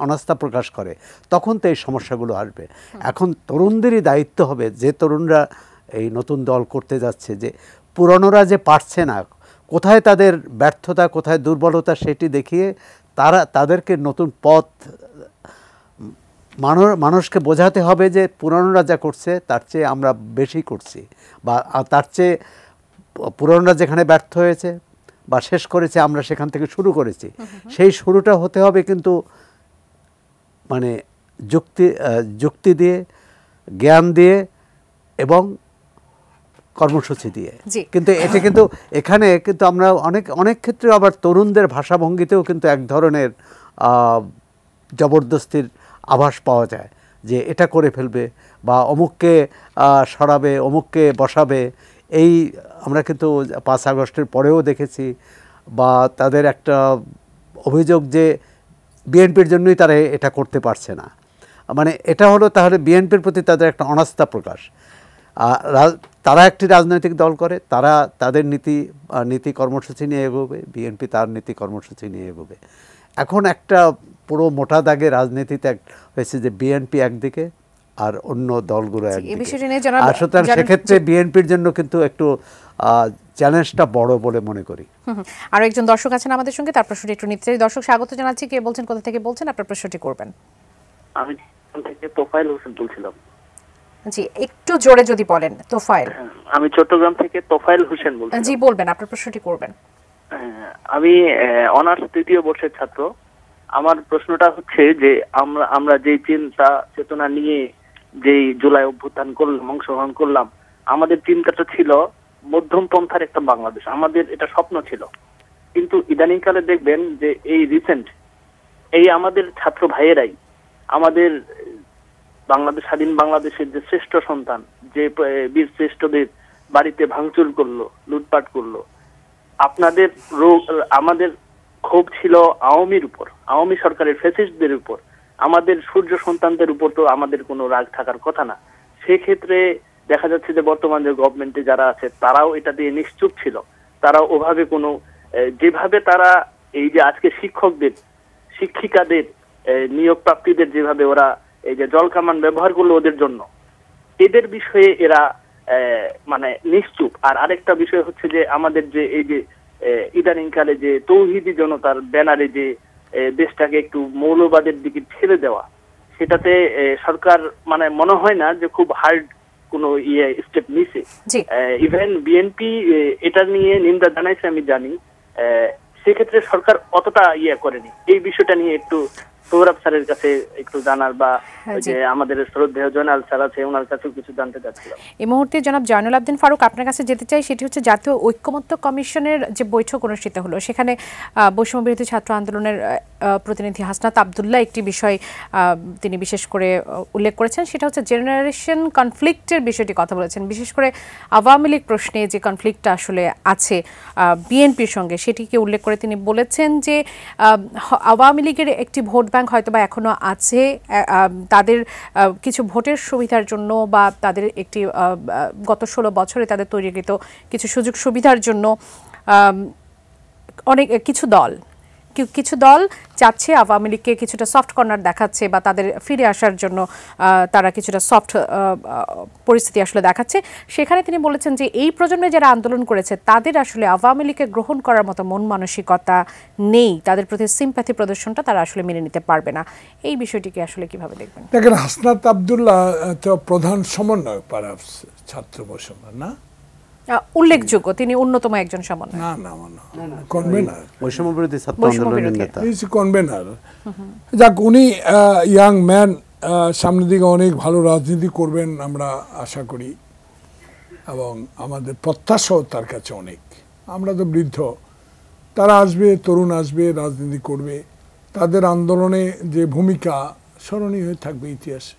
অনাস্থা প্রকাশ করে, তখন তো এই সমস্যাগুলো আসবে। এখন তরুণদেরই দায়িত্ব হবে, যে তরুণরা এই নতুন দল করতে যাচ্ছে, যে পুরনোরা যে পারছে না, কোথায় তাদের ব্যর্থতা, কোথায় দুর্বলতা, সেটি দেখিয়ে তাদেরকে নতুন পথ, মানুষকে বোঝাতে হবে যে পুরনোরা যা করছে তার চেয়ে আমরা বেশি করছি, বা তার চেয়ে পুরনোরা যেখানে ব্যর্থ হয়েছে বা শেষ করেছে আমরা সেখান থেকে শুরু করেছি। সেই শুরুটা হতে হবে কিন্তু মানে যুক্তি দিয়ে, জ্ঞান দিয়ে এবং কর্মসূচি দিয়ে। কিন্তু এখানে কিন্তু আমরা অনেক ক্ষেত্রে আবার তরুণদের ভাষাভঙ্গিতেও কিন্তু এক ধরনের জবরদস্তির আভাস পাওয়া যায়, যে এটা করে ফেলবে বা অমুককে সরাবে, অমুককে বসাবে। এই আমরা কিন্তু 5 আগস্টের পরেও দেখেছি, বা তাদের একটা অভিযোগ যে বিএনপির জন্যই তারা এটা করতে পারছে না। মানে এটা হলো তাহলে বিএনপির প্রতি তাদের একটা অনাস্থা প্রকাশ। তারা একটি রাজনৈতিক দল করে, তারা তাদের নীতি কর্মসূচি নিয়ে এগোবে, বিএনপি তার নীতি কর্মসূচি নিয়ে এগোবে। এখন একটা পুরো মোটা দাগে রাজনীতিতে হয়েছে যে বিএনপি একদিকে আর অন্য দলগুলো একদিকে। আর সুতরাং সেক্ষেত্রে বিএনপির জন্য কিন্তু একটু চ্যালেঞ্জটা বড় বলে মনে করি। আর একজন দর্শক আছেন আমাদের সঙ্গে, তার প্রশ্নটি একটু নিতে চাই। দর্শক স্বাগত জানাচ্ছি, কে বলছেন, কোথা থেকে বলছেন, আপনার প্রশ্নটি করবেন। আমি থেকে তোফায়েল হোসেন বলছিলাম। জি, একটু জোরে যদি বলেন। তোফায়েল। আমি চট্টগ্রাম থেকে তোফায়েল হোসেন বলছি। জি বলবেন, আপনার প্রশ্নটি করবেন। আমি অনার্স ৩য় বর্ষের ছাত্র। আমার প্রশ্নটা হচ্ছে যে আমরা যে চিন্তা চেতনা নিয়ে যে জুলাই অভ্যুত্থান করলাম, অংশগ্রহণ করলাম, আমাদের চিন্তাটা ছিল মধ্যম পন্থার একটা বাংলাদেশ, আমাদের এটা স্বপ্ন ছিল। কিন্তু ইদানিংকালে দেখবেন যে এই রিসেন্ট এই আমাদের ছাত্র ভাইয়েরাই আমাদের বাংলাদেশ, স্বাধীন বাংলাদেশের যে শ্রেষ্ঠ সন্তান, যে বীর শ্রেষ্ঠদের বাড়িতে ভাঙচুর করলো, লুটপাট করলো। আপনাদের আমাদের ক্ষোভ ছিল আওয়ামীর উপর, আওয়ামী সরকারের ফ্যাসিস্টদের উপর। আমাদের সূর্য সন্তানদের উপর তো আমাদের কোনো রাগ থাকার কথা না। সেক্ষেত্রে দেখা যাচ্ছে যে বর্তমান যে গভর্নমেন্টে যারা আছে তারাও এটা দিয়ে নিশ্চুপ ছিল। তারাও ওভাবে কোনো, যেভাবে তারা এই যে আজকে শিক্ষকদের, শিক্ষিকাদের, নিয়োগ প্রাপ্তিদের যেভাবে ওরা এই যে জল কামান ব্যবহার করলো ওদের জন্য, এদের বিষয়ে এরা মানে নিশ্চুপ। আর আরেকটা বিষয় হচ্ছে যে আমাদের যে এই যে ইদানিংকালে যে তৌহিদি জনতার ব্যানারে যে দেশটাকে একটু মৌলবাদের দিকে ঠেলে দেওয়া, সেটাতে সরকার মানে মনে হয় না যে খুব হার্ড কোনো স্টেপ নিছে। ইভেন বিএনপি এটা নিয়ে নিন্দা জানাইছে, আমি জানি। সেক্ষেত্রে সরকার অতটা করেনি। এই বিষয়টা নিয়ে একটু সৌরভ স্যারের কাছে একটু জানার, বা যে আমাদের শ্রদ্ধেয় জয়নাল স্যার আছে ওনার কাছেও কিছু জানতে চাচ্ছিলাম। এই মুহূর্তে জনাব জয়নুল আবদিন ফারুক আপনার কাছে যেতে চাই, সেটি হচ্ছে জাতীয় ঐক্যমত্য কমিশনের যে বৈঠক অনুষ্ঠিত হলো, সেখানে বৈষম্য বিরোধী ছাত্র আন্দোলনের প্রতিনিধি হাসনাত আবদুল্লাহ একটি বিষয় তিনি বিশেষ করে উল্লেখ করেছেন, সেটা হচ্ছে জেনারেশন কনফ্লিক্টের বিষয়টি কথা বলেছেন। বিশেষ করে আওয়ামী লীগ প্রশ্নে যে কনফ্লিক্টটা আসলে আছে বিএনপির সঙ্গে, সেটিকে উল্লেখ করে তিনি বলেছেন যে আওয়ামী লীগের একটি ভোট ব্যাংক হয়তোবা এখনো আছে, তাদের কিছু ভোটের সুবিধার জন্য বা তাদের একটি গত 16 বছরে তাদের তৈরিকৃত কিছু সুযোগ সুবিধার জন্য অনেক কিছু দল চাচ্ছে আওয়ামী লীগকে কিছুটা সফট কর্নার দেখাচ্ছে, বা তাদের ফিরে আসার জন্য তারা কিছুটা সফট পরিস্থিতি আসলে দেখাচ্ছে। সেখানে তিনি বলেছেন যে এই প্রজন্মে যারা আন্দোলন করেছে তাদের আসলে আওয়ামী লীগকে গ্রহণ করার মতো মন মানসিকতা নেই, তাদের প্রতি সিম্প্যাথি প্রদর্শনটা তারা আসলে মেনে নিতে পারবে না। এই বিষয়টিকে আসলে কিভাবে দেখবেন? দেখেন, হাসনাত আবদুল্লাহ তো প্রধান সমন্বয়ক পারাপস ছাত্র বৈষম্য না, উল্লেখযোগ্য, তিনি অন্যতম একজন সমন্বয়ক। না কনভেনার, বৈষম্য বিরোধী ছাত্র আন্দোলনের নেতা, কনভেনার। যাক, উনি ইয়াং ম্যান, সামনের দিকে অনেক ভালো রাজনীতি করবেন আমরা আশা করি, এবং আমাদের প্রত্যাশাও তার কাছে অনেক। আমরা তো বৃদ্ধ, তারা আসবে, তরুণ আসবে, রাজনীতি করবে, তাদের আন্দোলনে যে ভূমিকা স্মরণীয় হয়ে থাকবে ইতিহাসে।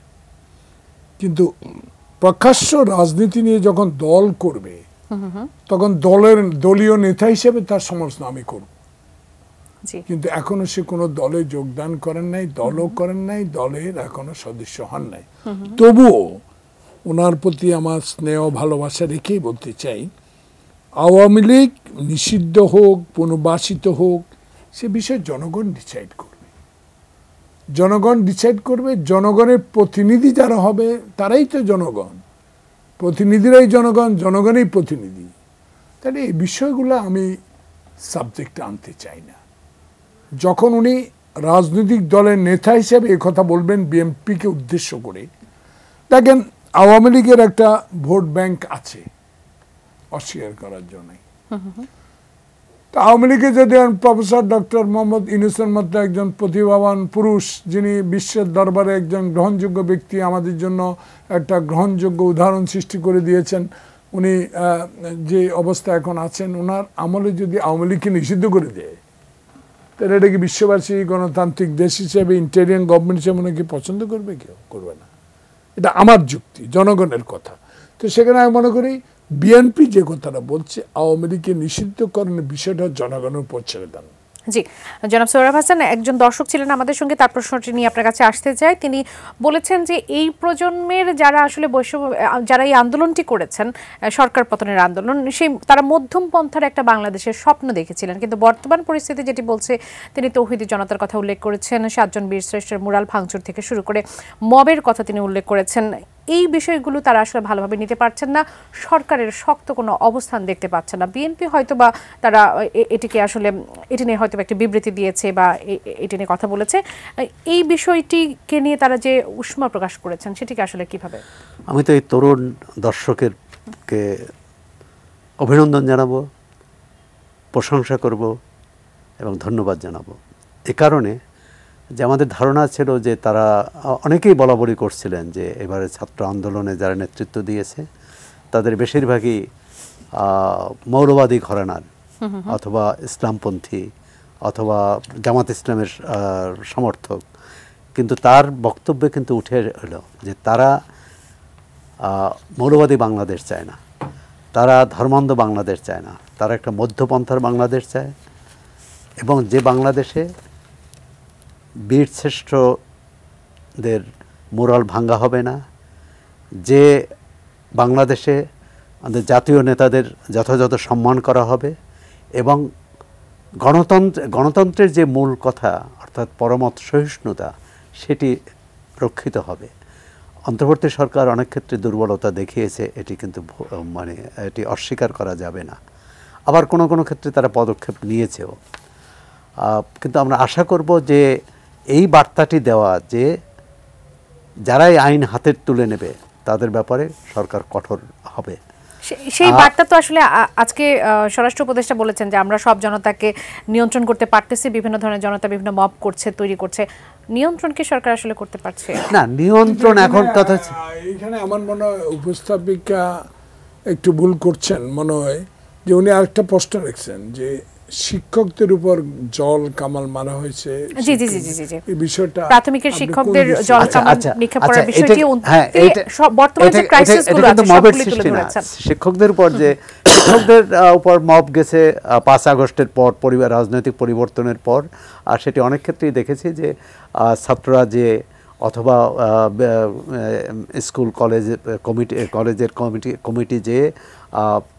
কিন্তু প্রকাশ্য রাজনীতি নিয়ে যখন দল করবে তখন দলীয় নেতা হিসেবে তার সমালোচনা আমি করব, কিন্তু এখনো সে কোনো দলে যোগদান করেন নাই, দলও করেন নাই, দলের এখনো সদস্য হন নাই। তবুও ওনার প্রতি আমার স্নেহ ভালোবাসা রেখেই বলতে চাই, আওয়ামী লীগ নিষিদ্ধ হোক, পুনর্বাসিত হোক, সে বিষয়ে জনগণ ডিসাইড করবে। জনগণ ডিসাইড করবে, জনগণের প্রতিনিধি যারা হবে তারাই তো জনগণ, প্রতিনিধিরাই জনগণ, জনগণই প্রতিনিধি। তাহলে এই বিষয়গুলো আমি সাবজেক্টে আনতে চাই না। যখন উনি রাজনৈতিক দলের নেতা হিসেবে কথা বলবেন বিএনপিকে উদ্দেশ্য করে, দেখেন আওয়ামী লীগের একটা ভোট ব্যাংক আছে, অস্বীকার করার জন্য। আওয়ামী লীগে যদি প্রফেসর ডক্টর মোহাম্মদ ইউনূসের মতো একজন প্রতিভাবান পুরুষ, যিনি বিশ্বের দরবারে একজন গ্রহণযোগ্য ব্যক্তি, আমাদের জন্য একটা গ্রহণযোগ্য উদাহরণ সৃষ্টি করে দিয়েছেন, উনি যে অবস্থা এখন আছেন, ওনার আমলে যদি আওয়ামী লীগকে নিষিদ্ধ করে দেয়, তাহলে এটা কি বিশ্ববাসী গণতান্ত্রিক দেশ হিসেবে, ইন্টেরিয়ান গভর্নমেন্ট হিসেবে ওনাকে পছন্দ করবে? কেউ করবে না। এটা আমার যুক্তি, জনগণের কথা। তো সেখানে আমি মনে করি বিএনপি যে কথাটা বলছে আওয়ামী লীগকে নিষিদ্ধকরণের বিষয়টা জনগণের উপর ছেড়ে দেন। জি, জনাব সোহরাব হাসান একজন দর্শক ছিলেন আমাদের সঙ্গে, তার প্রশ্নটি নিয়ে আপনার কাছে আসতে চাই। তিনি বলেছেন যে এই প্রজন্মের যারা আসলে যারা এই আন্দোলনটি করেছেন, সরকার পতনের আন্দোলন, সেই তারা মধ্যম পন্থার একটা বাংলাদেশের স্বপ্ন দেখেছিলেন, কিন্তু বর্তমান পরিস্থিতি যেটি বলছে, তিনি তৌহিদি জনতার কথা উল্লেখ করেছেন, 7 জন বীরশ্রেষ্ঠের মুরাল ভাঙচুর থেকে শুরু করে মবের কথা তিনি উল্লেখ করেছেন। এই বিষয়গুলো তারা আসলে ভালোভাবে নিতে পারছেন না, সরকারের শক্ত কোনো অবস্থান দেখতে পাচ্ছেন না। বিএনপি হয়তো বা তারা এটিকে আসলে এটি নিয়ে হয়তো একটা বিবৃতি দিয়েছে বা এটি নিয়ে কথা বলেছে, এই বিষয়টিকে নিয়ে তারা যে উষ্মা প্রকাশ করেছেন সেটিকে আসলে কিভাবে? আমি তো এই তরুণ দর্শকেরকে অভিনন্দন জানাবো, প্রশংসা করব এবং ধন্যবাদ জানাবো এ কারণে যে আমাদের ধারণা ছিল যে তারা অনেকেই বলাবলি করছিলেন যে এবারে ছাত্র আন্দোলনে যারা নেতৃত্ব দিয়েছে তাদের বেশিরভাগই মৌলবাদী ঘরানার অথবা ইসলামপন্থী অথবা জামাত ইসলামের সমর্থক, কিন্তু তার বক্তব্যে কিন্তু উঠে এলো যে তারা মৌলবাদী বাংলাদেশ চায় না, তারা ধর্মান্ধ বাংলাদেশ চায় না, তারা একটা মধ্যপন্থার বাংলাদেশ চায় এবং যে বাংলাদেশে বীরশ্রেষ্ঠদের মোরাল ভাঙ্গা হবে না, যে বাংলাদেশে আমাদের জাতীয় নেতাদের যথাযথ সম্মান করা হবে এবং গণতন্ত্রের যে মূল কথা অর্থাৎ পরমত সহিষ্ণুতা সেটি রক্ষিত হবে। অন্তর্বর্তী সরকার অনেক ক্ষেত্রে দুর্বলতা দেখিয়েছে, এটি কিন্তু মানে এটি অস্বীকার করা যাবে না। আবার কোনো কোনো ক্ষেত্রে তারা পদক্ষেপ নিয়েছেও, কিন্তু আমরা আশা করব যে এই বার্তাটি দেওয়া যে যারাই আইন হাতের তুলে নেবে তাদের ব্যাপারে সরকার কঠোর হবে। সেই বার্তা তো আসলে আজকে স্বরাষ্ট্র উপদেষ্টা বলেছেন যে আমরা সব জনতাকে নিয়ন্ত্রণ করতে পারতেছি, বিভিন্ন ধরনের জনতা বিভিন্ন মব করছে, তৈরি করছে, নিয়ন্ত্রণ কি সরকার আসলে করতে পারছে না? নিয়ন্ত্রণ এখন কথা এখানে আমার মনে হয় উপস্থাপিকা একটু ভুল করছেন, মনে হয় যে উনি আরেকটা প্রশ্ন রেখেছেন যে শিক্ষকদের উপর জল কামাল মারা হয়েছে। জি জি জি জি জি, এই বিষয়টা প্রাথমিকের শিক্ষকদের জল কামাল নিক্ষেপ করার বিষয়টি বর্তমানে যে ক্রাইসিসগুলো আছে সবগুলো তুলে ধরেছেন। শিক্ষকদের উপর যে শিক্ষকদের উপর মব গেছে 5 আগস্টের পর, রাজনৈতিক পরিবর্তনের পর, আর সেটি অনেক ক্ষেত্রেই দেখেছি যে ছাত্ররা যে অথবা স্কুল কলেজের কমিটি যে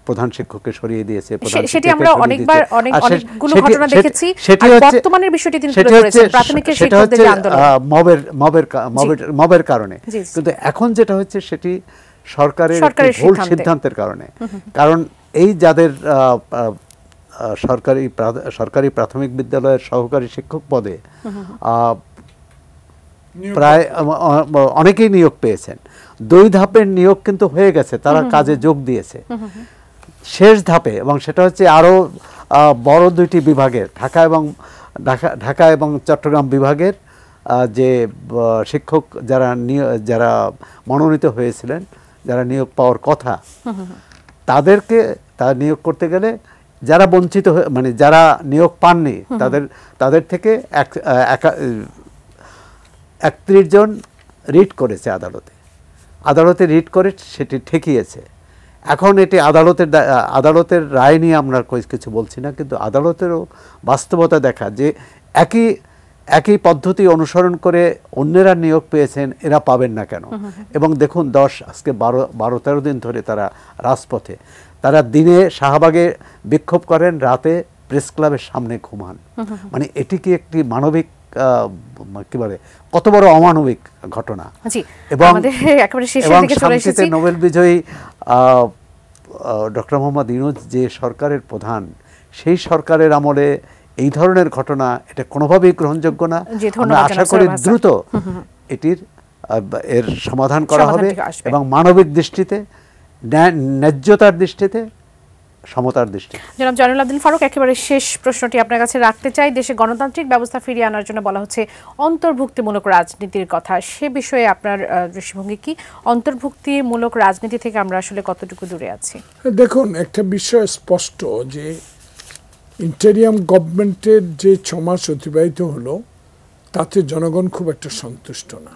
প্রধান শিক্ষককে সরিয়ে দিয়েছে, সেটি আমরা অনেকবার অনেকগুলো ঘটনা দেখেছি। বর্তমানের বিষয়টি তিনি তুলে ধরেছেন প্রাথমিকের শিক্ষকদের যে আন্দোলন মবের কারণে, কিন্তু এখন যেটা হচ্ছে সেটি সরকারের ভুল সিদ্ধান্তের কারণে। কারণ এই যাদের সরকারি প্রাথমিক বিদ্যালয়ের সহকারী শিক্ষক পদে প্রায় অনেকেই নিয়োগ পেয়েছেন, 2 ধাপের নিয়োগ কিন্তু হয়ে গেছে, তারা কাজে যোগ দিয়েছে শেষ ধাপে, এবং সেটা হচ্ছে আরও বড় 2টি বিভাগের ঢাকা এবং চট্টগ্রাম বিভাগের যে শিক্ষক যারা মনোনীত হয়েছিলেন, যারা নিয়োগ পাওয়ার কথা, তাদেরকে নিয়োগ করতে গেলে যারা বঞ্চিত মানে যারা নিয়োগ পাননি তাদের থেকে 31 জন রিট করেছে আদালতে রিট করে সেটি ঠেকিয়েছে। এখন এটি আদালতের রায় নিয়ে আমরা কিছু বলছি না, কিন্তু আদালতেরও বাস্তবতা দেখা যে একই পদ্ধতি অনুসরণ করে অন্যেরা নিয়োগ পেয়েছেন, এরা পাবেন না কেন? এবং দেখুন আজকে 12-13 দিন ধরে তারা রাজপথে, তারা দিনে শাহবাগে বিক্ষোভ করেন, রাতে প্রেস ক্লাবের সামনে ঘুমান। মানে এটি কি একটি মানবিক কি বলে কত বড় অমানবিক ঘটনা? এবং শান্তিতে নোবেল বিজয়ী ডক্টর মোহাম্মদ ইউনূস যে সরকারের প্রধান, সেই সরকারের আমলে এই ধরনের ঘটনা এটা কোনোভাবেই গ্রহণযোগ্য না। আমরা আশা করি দ্রুত এর সমাধান করা হবে এবং মানবিক দৃষ্টিতে, ন্যায্যতার দৃষ্টিতে, সমতার দৃষ্টিতে। জনাব জয়নুল আবদিন ফারুক, একেবারে শেষ প্রশ্নটি আপনার কাছে রাখতে চাই। দেশে গণতান্ত্রিক ব্যবস্থা ফিরিয়ে আনার জন্য বলা হচ্ছে অন্তর্ভুক্তিমূলক রাজনীতির কথা, সে বিষয়ে আপনার দৃষ্টিভঙ্গি কি? অন্তর্ভুক্তিমূলক রাজনীতি থেকে আমরা আসলে কতটুকু দূরে আছি? দেখুন, একটা বিষয় স্পষ্ট যে ইন্টেরিয়াম গভর্নমেন্টের যে 6 মাস অতিবাহিত হলো তাতে জনগণ খুব একটা সন্তুষ্ট না।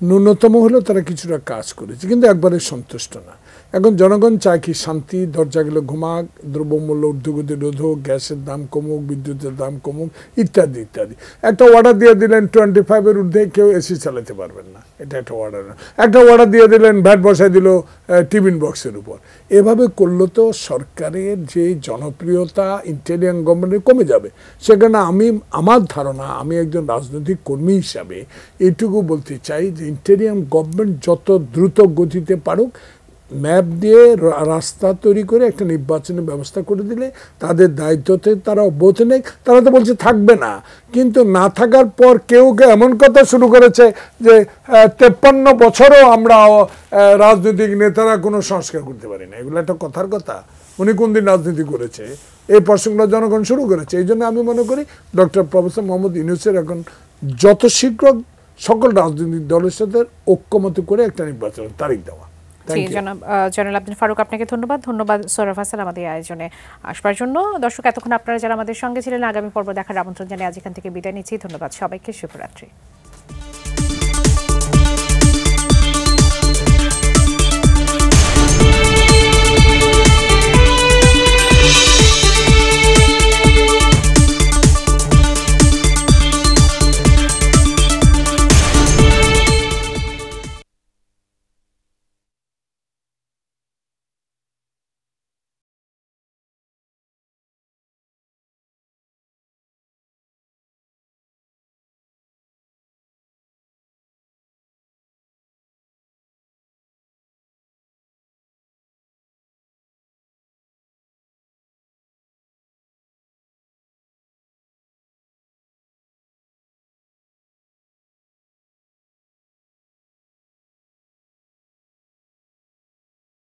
ন্যূনতম হলেও তারা কিছুটা কাজ করেছে, কিন্তু একবারে সন্তুষ্ট না। এখন জনগণ চায় কি শান্তি, দরজাগুলো ঘুমাক, দ্রব্যমূল্য ঊর্ধ্বগতি রোধ হোক, গ্যাসের দাম কমুক, বিদ্যুতের দাম কমুক, ইত্যাদি ইত্যাদি। একটা অর্ডার দিয়ে দিলেন 25-এর ঊর্ধ্বে কেউ এসি চালাতে পারবেন না, এটা একটা অর্ডার। একটা অর্ডার দিয়ে দিলেন ভ্যাট বসাই দিল টিফিন বক্সের উপর। এভাবে করলে তো সরকারের যে জনপ্রিয়তা ইন্টেরিয়াম গভর্নমেন্টের কমে যাবে। সেখানে আমার ধারণা, আমি একজন রাজনৈতিক কর্মী হিসাবে এইটুকু বলতে চাই যে ইন্টেরিয়াম গভর্নমেন্ট যত দ্রুত গতিতে পারুক, ম্যাপ দিয়ে রাস্তা তৈরি করে একটা নির্বাচনের ব্যবস্থা করে দিলে তাদের দায়িত্বতে তারা অব্যাহত নেই। তারা তো বলছে থাকবে না, কিন্তু না থাকার পর কেউ এমন কথা শুরু করেছে যে 53 বছরও আমরা রাজনৈতিক নেতারা কোনো সংস্কার করতে পারি না। এগুলো একটা কথার কথা? উনি কোন দিন রাজনীতি করেছে? এই প্রসঙ্গটা জনগণ শুরু করেছে। এই জন্য আমি মনে করি ডক্টর প্রফেসর মোহাম্মদ ইউনূসের এখন যত শীঘ্র সকল রাজনৈতিক দলের সাথে ঐক্যমত করে একটা নির্বাচনের তারিখ দেওয়া। জয়নুল আবদিন ফারুক, আপনাকে ধন্যবাদ। ধন্যবাদ সৌরভ হাসান আমাদের আয়োজনে আসবার জন্য। দর্শক, এতক্ষণ আপনারা যারা আমাদের সঙ্গে ছিলেন, আগামী পর্ব দেখার আমন্ত্রণ জানিয়ে আজ এখান থেকে বিদায় নিচ্ছি। ধন্যবাদ সবাইকে, শুভরাত্রি।